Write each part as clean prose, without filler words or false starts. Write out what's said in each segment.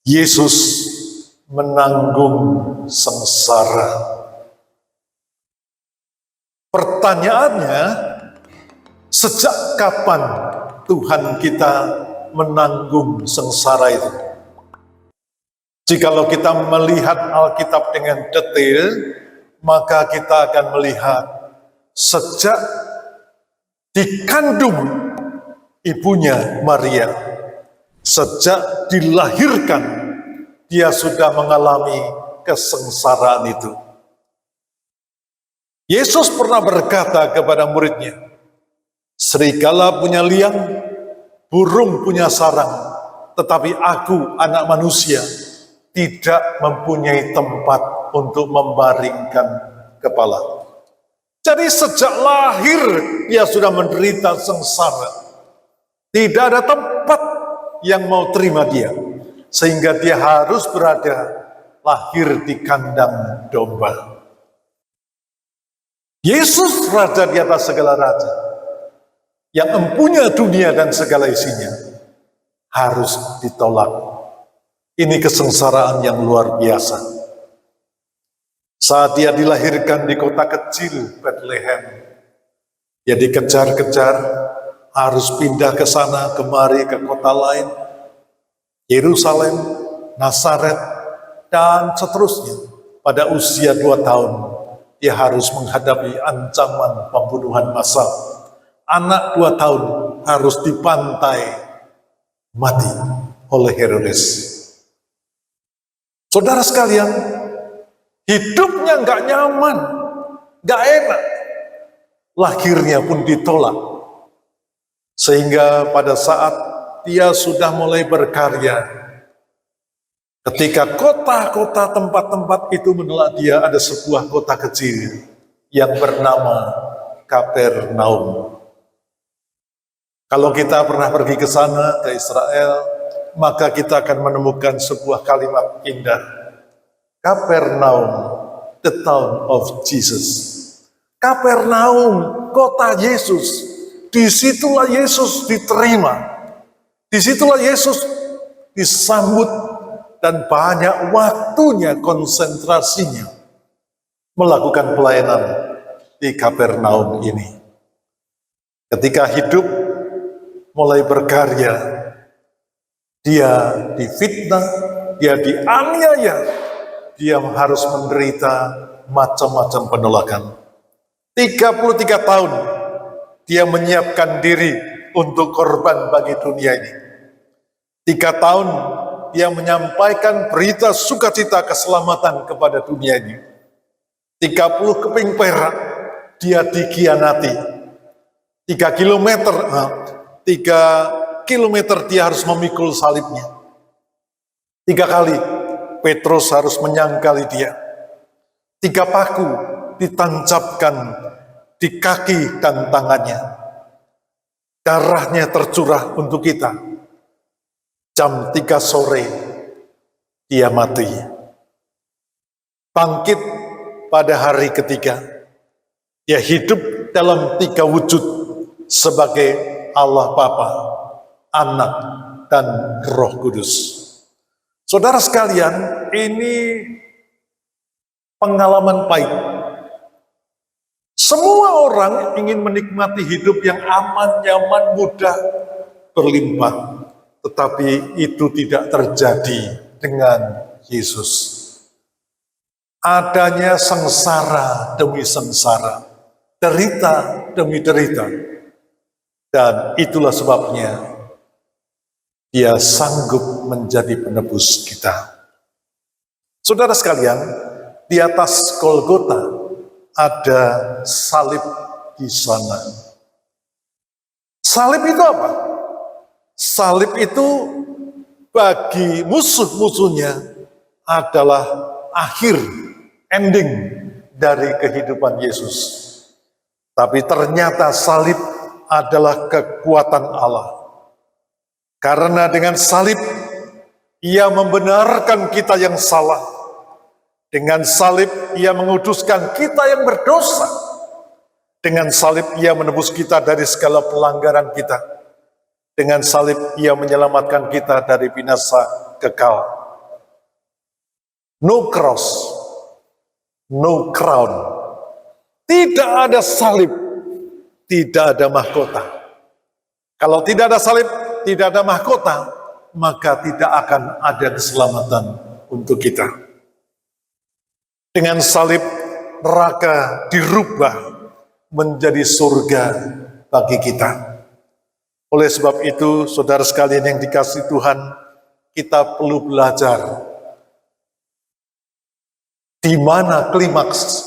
Yesus menanggung sengsara. Pertanyaannya, sejak kapan Tuhan kita menanggung sengsara itu? Jikalau kita melihat Alkitab dengan detail, maka kita akan melihat sejak dikandung ibunya Maria, sejak dilahirkan, dia sudah mengalami kesengsaraan itu. Yesus pernah berkata kepada muridnya, serigala punya liang, burung punya sarang, tetapi aku, anak manusia, tidak mempunyai tempat untuk membaringkan kepala. Jadi sejak lahir dia sudah menderita sengsara. Tidak ada tempat yang mau terima dia, sehingga dia harus lahir di kandang domba. Yesus raja di atas segala raja, yang empunya dunia dan segala isinya, harus ditolak. Ini kesengsaraan yang luar biasa. Saat dia dilahirkan di kota kecil Bethlehem, dia dikejar-kejar, harus pindah ke sana kemari ke kota lain, Yerusalem, Nazaret, dan seterusnya. Pada usia 2 tahun, dia harus menghadapi ancaman pembunuhan massal. Anak 2 tahun harus dipantai mati oleh Herodes. Saudara sekalian, hidupnya nggak nyaman, nggak enak. Lahirnya pun ditolak. Sehingga pada saat dia sudah mulai berkarya, ketika kota-kota tempat-tempat itu menolak dia, ada sebuah kota kecil yang bernama Kapernaum. Kalau kita pernah pergi ke sana, ke Israel, maka kita akan menemukan sebuah kalimat indah. Kapernaum, the town of Jesus. Kapernaum, kota Yesus. Disitulah Yesus diterima. Disitulah Yesus disambut dan banyak waktunya, konsentrasinya melakukan pelayanan di Kapernaum ini. Ketika hidup mulai berkarya, dia difitnah, dia dianiaya, dia harus menderita macam-macam penolakan. 33 tahun dia menyiapkan diri untuk korban bagi dunia ini. 3 tahun dia menyampaikan berita sukacita keselamatan kepada dunia ini. 30 keping perak dia dikhianati. 3 kilometer dia harus memikul salibnya. 3 kali Petrus harus menyangkali dia. 3 paku ditancapkan di kaki dan tangannya. Darahnya tercurah untuk kita. Jam 3 sore dia mati. Bangkit pada hari ketiga. Dia hidup dalam 3 wujud sebagai Allah Bapa, Anak, dan Roh Kudus. Saudara sekalian, ini pengalaman pahit. Semua orang ingin menikmati hidup yang aman, nyaman, mudah, berlimpah. Tetapi itu tidak terjadi dengan Yesus. Adanya sengsara demi sengsara, derita demi derita. Dan itulah sebabnya dia sanggup menjadi penebus kita. Saudara sekalian, di atas Golgota ada salib di sana. Salib itu apa? Salib itu bagi musuh-musuhnya adalah akhir, ending dari kehidupan Yesus. Tapi ternyata salib adalah kekuatan Allah. Karena dengan salib, ia membenarkan kita yang salah. Dengan salib, ia menguduskan kita yang berdosa. Dengan salib, ia menebus kita dari segala pelanggaran kita. Dengan salib, ia menyelamatkan kita dari binasa kekal. No cross, no crown. Tidak ada salib, tidak ada mahkota. Kalau tidak ada salib, tidak ada mahkota, maka tidak akan ada keselamatan untuk kita. Dengan salib, neraka dirubah menjadi surga bagi kita. Oleh sebab itu, saudara sekalian yang dikasihi Tuhan, kita perlu belajar di mana klimaks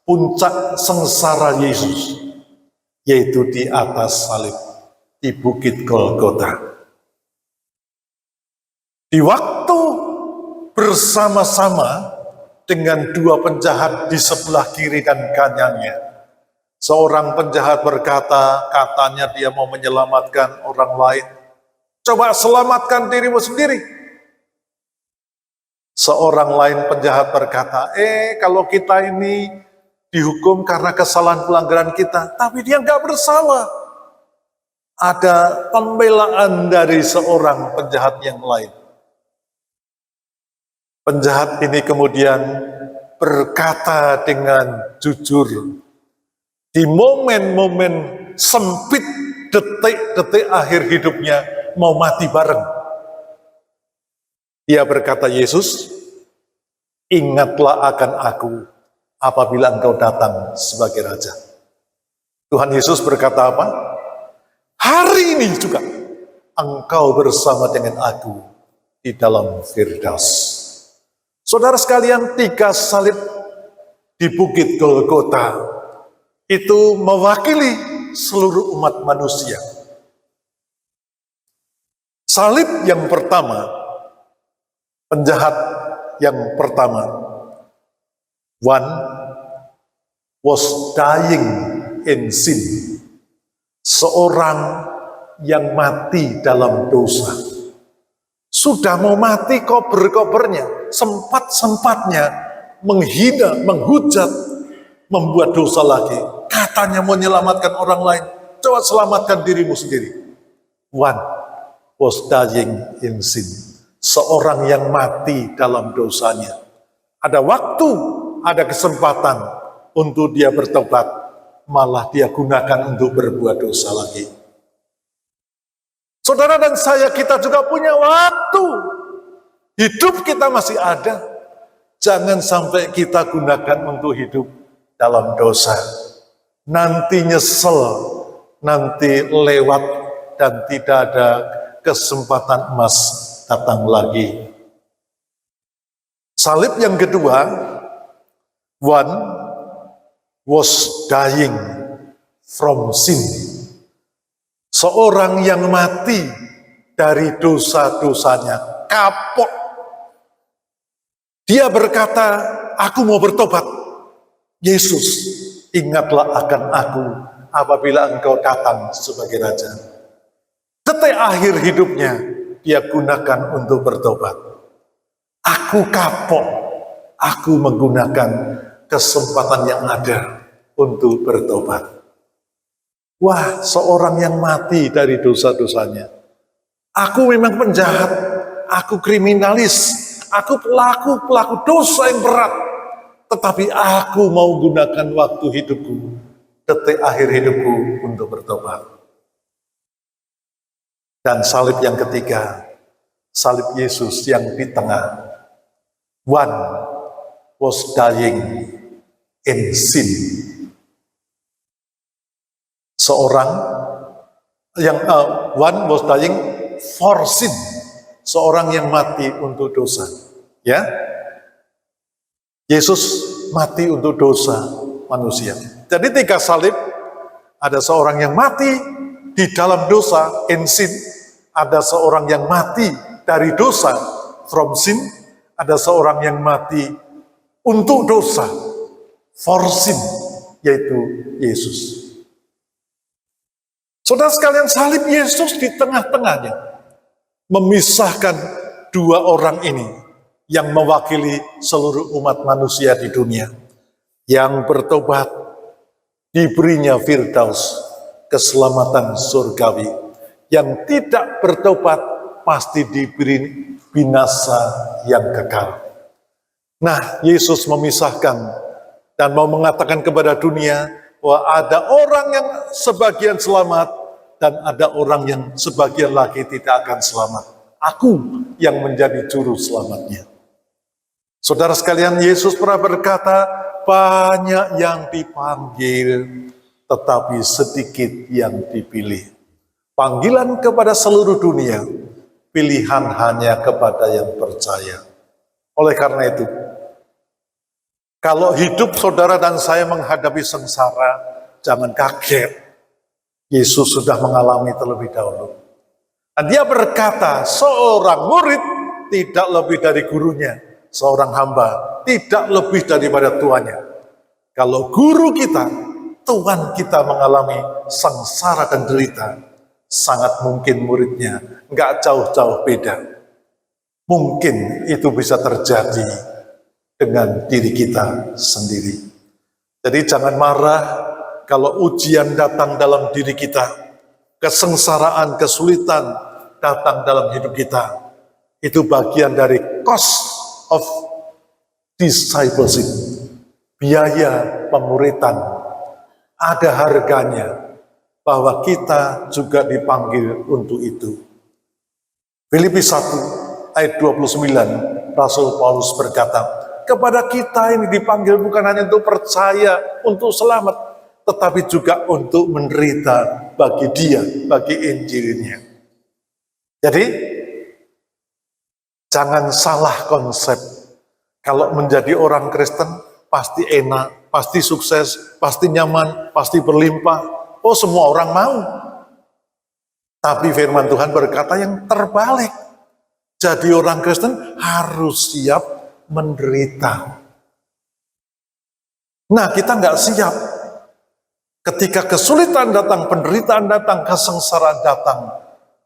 puncak sengsara Yesus, yaitu di atas salib, di Bukit Golgota. Di waktu bersama-sama dengan dua penjahat di sebelah kiri dan kanannya, seorang penjahat berkata, katanya dia mau menyelamatkan orang lain. Coba selamatkan dirimu sendiri. Seorang lain penjahat berkata, kalau kita ini dihukum karena kesalahan pelanggaran kita, tapi dia nggak bersalah. Ada pembelaan dari seorang penjahat yang lain. Penjahat ini kemudian berkata dengan jujur, di momen-momen sempit, detik-detik akhir hidupnya, mau mati bareng. Dia berkata, Yesus, ingatlah akan aku apabila engkau datang sebagai Raja. Tuhan Yesus berkata apa? Hari ini juga engkau bersama dengan aku di dalam Firdaus. Saudara sekalian, 3 salib di Bukit Golgota itu mewakili seluruh umat manusia. Salib yang pertama, penjahat yang pertama, one was dying in sin. Seorang yang mati dalam dosa. Sudah mau mati kober-kobernya, sempat-sempatnya menghina, menghujat, membuat dosa lagi. Katanya mau menyelamatkan orang lain, coba selamatkan dirimu sendiri. One was dying in sin. Seorang yang mati dalam dosanya. Ada waktu, ada kesempatan untuk dia bertobat, malah dia gunakan untuk berbuat dosa lagi. Saudara dan saya, kita juga punya waktu. Hidup kita masih ada. Jangan sampai kita gunakan untuk hidup dalam dosa. Nanti nyesel, nanti lewat, dan tidak ada kesempatan emas datang lagi. Salib yang kedua, one was dying from sin. Seorang yang mati dari dosa-dosanya, kapok. Dia berkata, aku mau bertobat. Yesus, ingatlah akan aku apabila engkau datang sebagai Raja. Detik akhir hidupnya, dia gunakan untuk bertobat. Aku kapok, aku menggunakan kesempatan yang ada untuk bertobat. Wah, seorang yang mati dari dosa-dosanya. Aku memang penjahat, aku kriminalis, aku pelaku dosa yang berat. Tetapi aku mau gunakan waktu hidupku, detik akhir hidupku untuk bertobat. Dan salib yang ketiga, salib Yesus yang di tengah. One was dying in sin. Seorang yang one was dying for sin. Seorang yang mati untuk dosa. Ya, Yesus mati untuk dosa manusia. Jadi 3 salib, ada seorang yang mati di dalam dosa, in sin. Ada seorang yang mati dari dosa, from sin. Ada seorang yang mati untuk dosa, for sin, yaitu Yesus. Saudara sekalian, salib Yesus di tengah-tengahnya memisahkan 2 orang ini yang mewakili seluruh umat manusia di dunia. Yang bertobat diberinya Firdaus, keselamatan surgawi. Yang tidak bertobat pasti diberi binasa yang kekal. Nah, Yesus memisahkan dan mau mengatakan kepada dunia bahwa ada orang yang sebagian selamat dan ada orang yang sebagian lagi tidak akan selamat. Aku yang menjadi juru selamatnya. Saudara sekalian, Yesus pernah berkata, banyak yang dipanggil, tetapi sedikit yang dipilih. Panggilan kepada seluruh dunia, pilihan hanya kepada yang percaya. Oleh karena itu, kalau hidup saudara dan saya menghadapi sengsara, jangan kaget. Yesus sudah mengalami terlebih dahulu. Dan dia berkata, seorang murid tidak lebih dari gurunya, seorang hamba tidak lebih daripada tuannya. Kalau guru kita, Tuhan kita mengalami sengsara dan derita, sangat mungkin muridnya nggak jauh-jauh beda. Mungkin itu bisa terjadi dengan diri kita sendiri. Jadi jangan marah kalau ujian datang dalam diri kita, kesengsaraan, kesulitan datang dalam hidup kita. Itu bagian dari cost of discipleship, biaya pemuritan. Ada harganya bahwa kita juga dipanggil untuk itu. Filipi 1 ayat 29, Rasul Paulus berkata, kepada kita ini dipanggil bukan hanya untuk percaya, untuk selamat, tetapi juga untuk menderita bagi dia, bagi Injilnya. Jadi, jangan salah konsep. Kalau menjadi orang Kristen, pasti enak, pasti sukses, pasti nyaman, pasti berlimpah. Oh, semua orang mau. Tapi firman Tuhan berkata yang terbalik. Jadi orang Kristen harus siap menderita. Nah, kita nggak siap. Ketika kesulitan datang, penderitaan datang, kesengsaraan datang,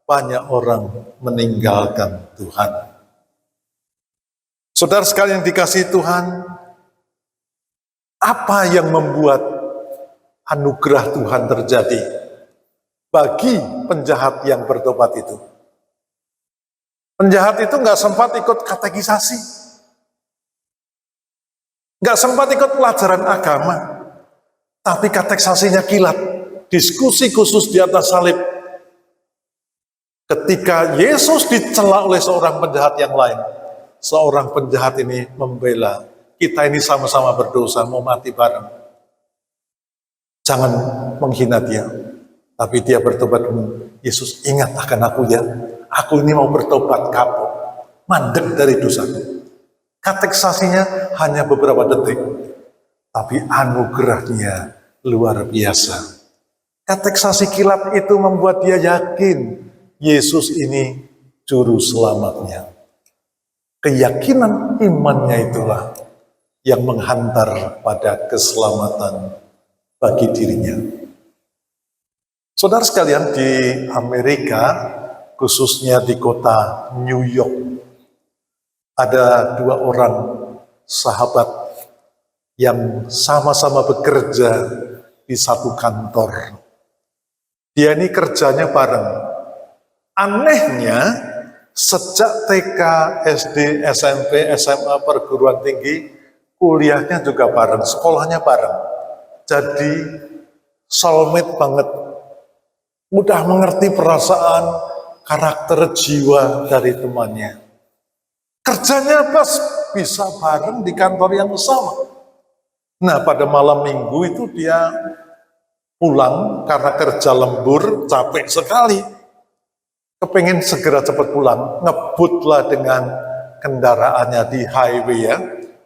banyak orang meninggalkan Tuhan. Saudara sekalian yang dikasihi Tuhan, apa yang membuat anugerah Tuhan terjadi bagi penjahat yang bertobat itu? Penjahat itu nggak sempat ikut katekisasi, nggak sempat ikut pelajaran agama, tapi katekisasinya kilat, diskusi khusus di atas salib. Ketika Yesus dicela oleh seorang penjahat yang lain, seorang penjahat ini membela, kita ini sama-sama berdosa, mau mati bareng. Jangan menghina dia, tapi dia bertobat. Yesus, ingat akan aku ya, aku ini mau bertobat, kapok, mandek dari dosa. Katekisasinya hanya beberapa detik, tapi anugerahnya luar biasa. Katekisasi kilat itu membuat dia yakin Yesus ini juru selamatnya. Keyakinan imannya itulah yang menghantar pada keselamatan bagi dirinya. Saudara sekalian, di Amerika, khususnya di kota New York, ada dua orang sahabat yang sama-sama bekerja di satu kantor. Dia ini kerjanya bareng. Anehnya, sejak TK, SD, SMP, SMA, perguruan tinggi, kuliahnya juga bareng, sekolahnya bareng. Jadi, soulmate banget. Mudah mengerti perasaan, karakter jiwa dari temannya. Kerjanya pas bisa bareng di kantor yang sama. Nah, pada malam minggu itu dia pulang karena kerja lembur, capek sekali. Kepengen segera cepat pulang, ngebutlah dengan kendaraannya di highway ya,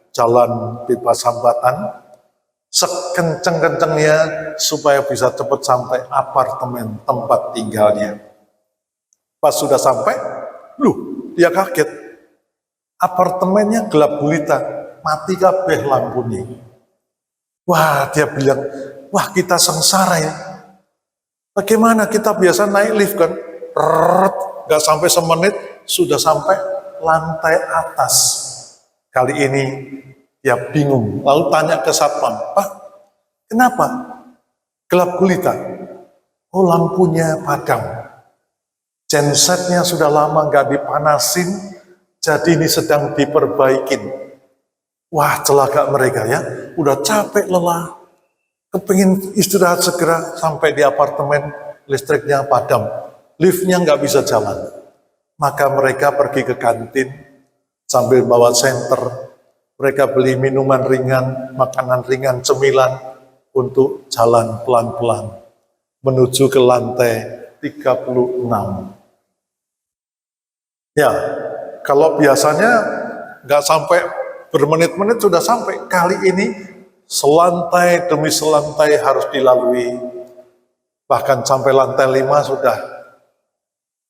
jalan bebas hambatan, sekenceng-kencengnya supaya bisa cepat sampai apartemen tempat tinggalnya. Pas sudah sampai, dia kaget. Apartemennya gelap gulita, mati kabeh lampunya. Wah, dia bilang, wah kita sengsara ya. Bagaimana kita biasa naik lift kan? Gak sampai semenit sudah sampai lantai atas. Kali ini dia bingung, lalu tanya ke satpam, Pak, kenapa gelap gulita? Oh, lampunya padam, gensetnya sudah lama gak dipanasin, jadi ini sedang diperbaikin. Wah, celaka mereka ya, udah capek lelah, kepingin istirahat segera, sampai di apartemen listriknya padam, liftnya nggak bisa jalan. Maka mereka pergi ke kantin sambil bawa senter, mereka beli minuman ringan, makanan ringan, cemilan untuk jalan pelan-pelan menuju ke lantai 36. Ya, kalau biasanya nggak sampai bermenit-menit sudah sampai, kali ini selantai demi selantai harus dilalui. Bahkan sampai lantai 5 sudah,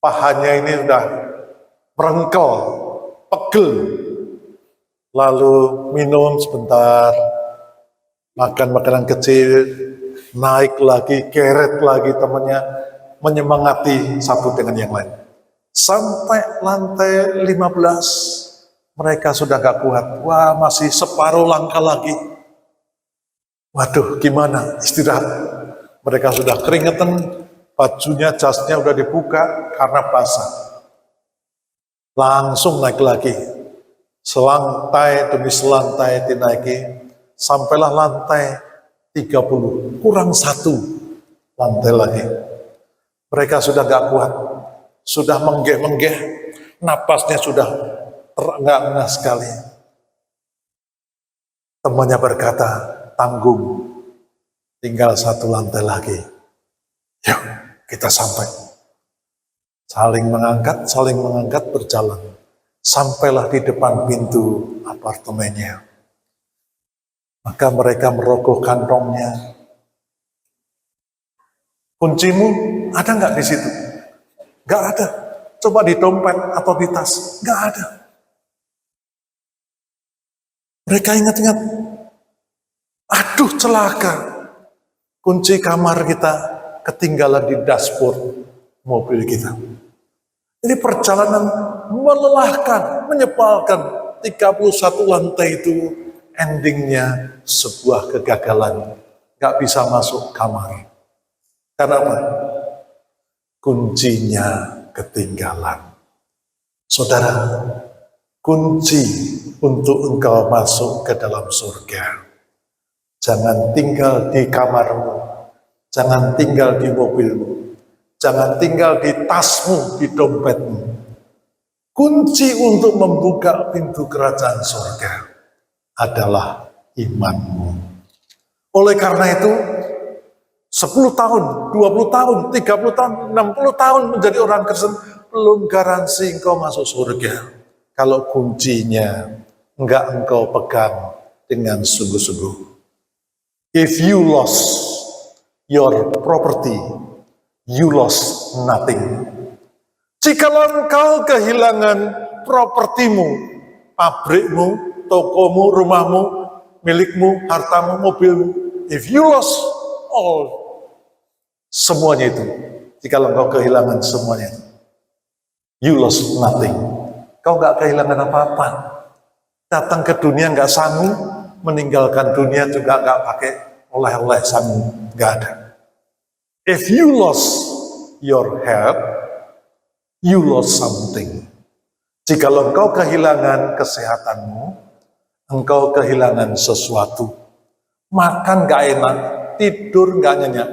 pahanya ini sudah merengkel, pegel. Lalu minum sebentar, makan makanan kecil, naik lagi, keret lagi temannya, menyemangati satu dengan yang lain. Sampai lantai 15, mereka sudah gak kuat. Wah, masih separuh langkah lagi. Waduh, gimana istirahat? Mereka sudah keringetan, bajunya, jasnya udah dibuka karena basah. Langsung naik lagi. Selantai demi selantai dinaiki, sampailah lantai 30, kurang 1 lantai lagi. Mereka sudah gak kuat, sudah menggeh-menggeh, napasnya sudah terengah-engah sekali. Temannya berkata, tanggung, tinggal 1 lantai lagi. Yuk, kita sampai. Saling mengangkat berjalan. Sampailah di depan pintu apartemennya. Maka mereka merogoh kantongnya. Kuncimu ada nggak di situ? Nggak ada. Coba di dompet atau di tas. Nggak ada. Mereka ingat-ingat. Aduh, celaka. Kunci kamar kita ketinggalan di dashboard mobil kita. Ini perjalanan melelahkan, menyepalkan. 31 lantai itu endingnya sebuah kegagalan. Gak bisa masuk kamar. Karena apa? Kuncinya ketinggalan. Saudara, kunci untuk engkau masuk ke dalam surga. Jangan tinggal di kamarmu. Jangan tinggal di mobilmu. Jangan tinggal di tasmu, di dompetmu. Kunci untuk membuka pintu kerajaan surga adalah imanmu. Oleh karena itu, 10 tahun, 20 tahun, 30 tahun, 60 tahun menjadi orang Kristen, belum garansi engkau masuk surga. Kalau kuncinya enggak engkau pegang dengan sungguh-sungguh. If you lost your property, you lost nothing. Jikalau engkau kehilangan propertimu, pabrikmu, tokomu, rumahmu, milikmu, hartamu, mobilmu, if you lost all, semuanya itu, jikalau engkau kehilangan semuanya, you lost nothing. Kau gak kehilangan apa-apa. Datang ke dunia gak sanggup, meninggalkan dunia juga gak pakai oleh-oleh sanggup, gak ada. If you lost your health, you lost something. Jikalau engkau kehilangan kesehatanmu, engkau kehilangan sesuatu. Makan gak enak, tidur gak nyenyak,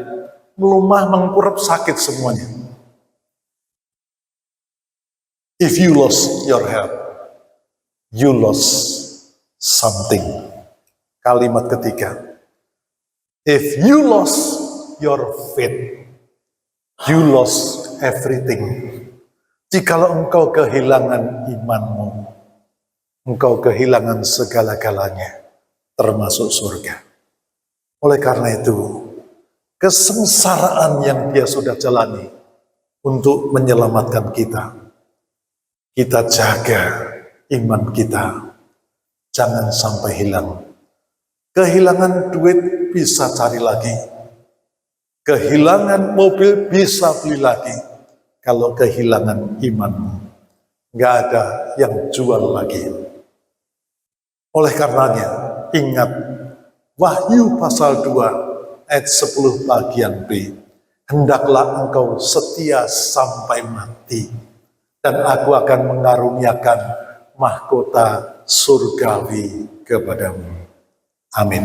melumah mengkurap sakit semuanya. If you lost your health, you lost something. Kalimat ketiga. If you lost your faith, you lost everything. Jikalau engkau kehilangan imanmu, engkau kehilangan segala-galanya, termasuk surga. Oleh karena itu, kesengsaraan yang Dia sudah jalani untuk menyelamatkan kita, kita jaga iman kita, jangan sampai hilang. Kehilangan duit bisa cari lagi. Kehilangan mobil bisa beli lagi. Kalau kehilangan imanmu, nggak ada yang jual lagi. Oleh karenanya, ingat Wahyu pasal 2 ayat 10 bagian B. Hendaklah engkau setia sampai mati, dan aku akan mengaruniakan mahkota surgawi kepadamu. Amin.